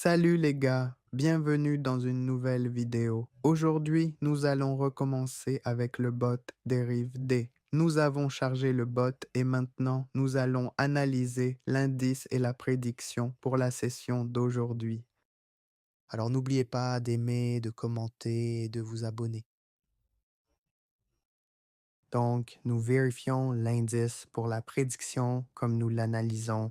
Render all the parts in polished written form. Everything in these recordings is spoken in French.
Salut les gars, bienvenue dans une nouvelle vidéo. Aujourd'hui, nous allons recommencer avec le bot dérive D. Nous avons chargé le bot et maintenant nous allons analyser l'indice et la prédiction pour la session d'aujourd'hui. Alors n'oubliez pas d'aimer, de commenter et de vous abonner. Donc, nous vérifions l'indice pour la prédiction comme nous l'analysons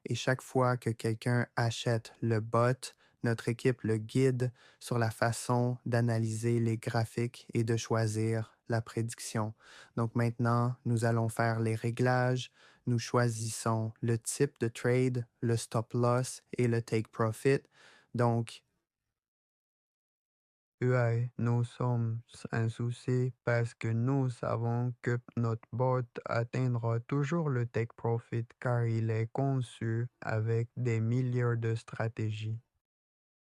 et chaque fois que quelqu'un achète le bot, notre équipe le guide sur la façon d'analyser les graphiques et de choisir la prédiction. Donc maintenant, nous allons faire les réglages. Nous choisissons le type de trade, le stop loss et le take profit. Donc, oui, nous sommes insouciés parce que nous savons que notre bot atteindra toujours le take profit car il est conçu avec des milliards de stratégies.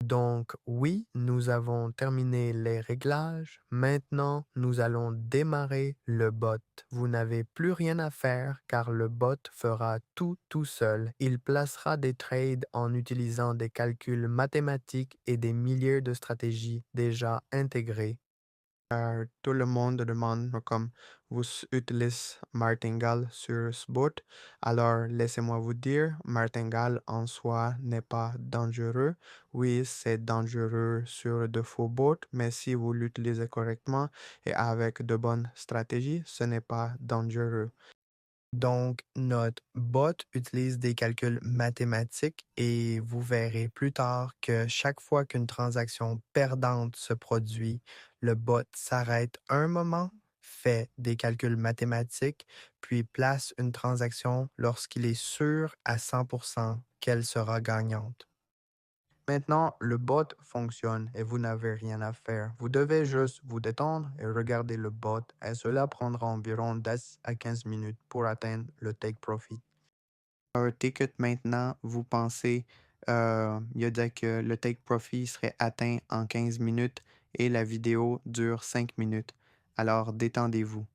Donc oui, nous avons terminé les réglages. Maintenant, nous allons démarrer le bot. Vous n'avez plus rien à faire car le bot fera tout seul. Il placera des trades en utilisant des calculs mathématiques et des milliers de stratégies déjà intégrées. Tout le monde demande comme vous utilisez Martingale sur ce bot. Alors, laissez-moi vous dire, Martingale en soi n'est pas dangereux. Oui, c'est dangereux sur de faux bots, mais si vous l'utilisez correctement et avec de bonnes stratégies, ce n'est pas dangereux. Donc, notre bot utilise des calculs mathématiques et vous verrez plus tard que chaque fois qu'une transaction perdante se produit, le bot s'arrête un moment, fait des calculs mathématiques, puis place une transaction lorsqu'il est sûr à 100% qu'elle sera gagnante. Maintenant, le bot fonctionne et vous n'avez rien à faire. Vous devez juste vous détendre et regarder le bot et cela prendra environ 10 à 15 minutes pour atteindre le take profit. Un ticket maintenant, vous pensez, il a dit que le take profit serait atteint en 15 minutes et la vidéo dure 5 minutes. Alors détendez-vous.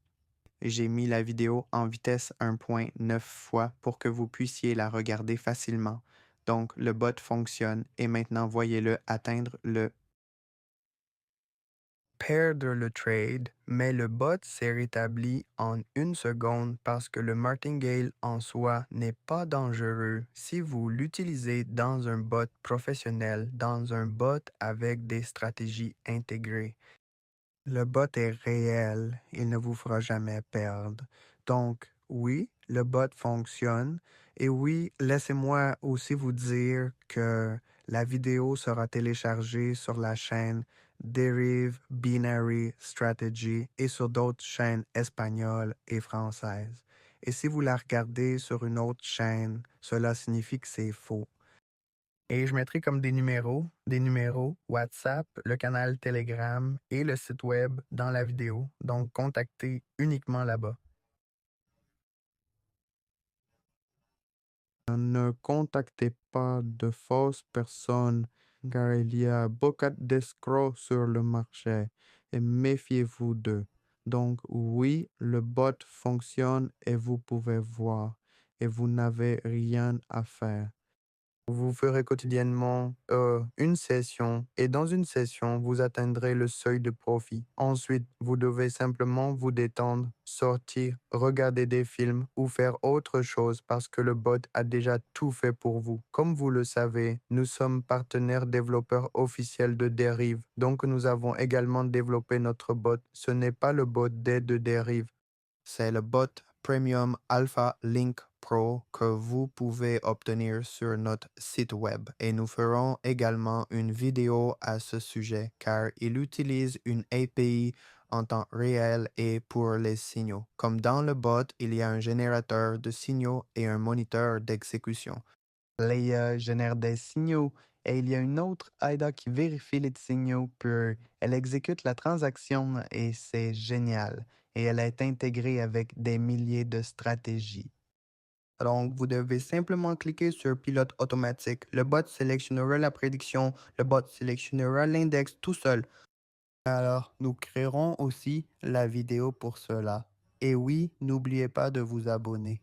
J'ai mis la vidéo en vitesse 1.9 fois pour que vous puissiez la regarder facilement. Donc, le bot fonctionne et maintenant voyez-le atteindre le perdre le trade, mais le bot s'est rétabli en une seconde parce que le martingale en soi n'est pas dangereux si vous l'utilisez dans un bot professionnel, dans un bot avec des stratégies intégrées. Le bot est réel, il ne vous fera jamais perdre. Donc, oui, le bot fonctionne. Et oui, laissez-moi aussi vous dire que la vidéo sera téléchargée sur la chaîne Derive Binary Strategy et sur d'autres chaînes espagnoles et françaises. Et si vous la regardez sur une autre chaîne, cela signifie que c'est faux. Et je mettrai comme des numéros WhatsApp, le canal Telegram et le site web dans la vidéo. Donc, contactez uniquement là-bas. Ne contactez pas de fausses personnes car il y a beaucoup d'escrocs sur le marché et méfiez-vous d'eux. Donc oui, le bot fonctionne et vous pouvez voir et vous n'avez rien à faire. Vous ferez quotidiennement une session et dans une session, vous atteindrez le seuil de profit. Ensuite, vous devez simplement vous détendre, sortir, regarder des films ou faire autre chose parce que le bot a déjà tout fait pour vous. Comme vous le savez, nous sommes partenaires développeurs officiels de Derive, donc nous avons également développé notre bot. Ce n'est pas le bot d'aide de Derive, c'est le bot Premium Alpha Link Pro que vous pouvez obtenir sur notre site web et nous ferons également une vidéo à ce sujet car il utilise une API en temps réel et pour les signaux. Comme dans le bot, il y a un générateur de signaux et un moniteur d'exécution. Leia génère des signaux et il y a une autre AIDA qui vérifie les signaux, puis elle exécute la transaction et c'est génial. Et elle est intégrée avec des milliers de stratégies. Donc, vous devez simplement cliquer sur Pilote automatique. Le bot sélectionnera la prédiction, le bot sélectionnera l'index tout seul. Alors, nous créerons aussi la vidéo pour cela. Et oui, n'oubliez pas de vous abonner.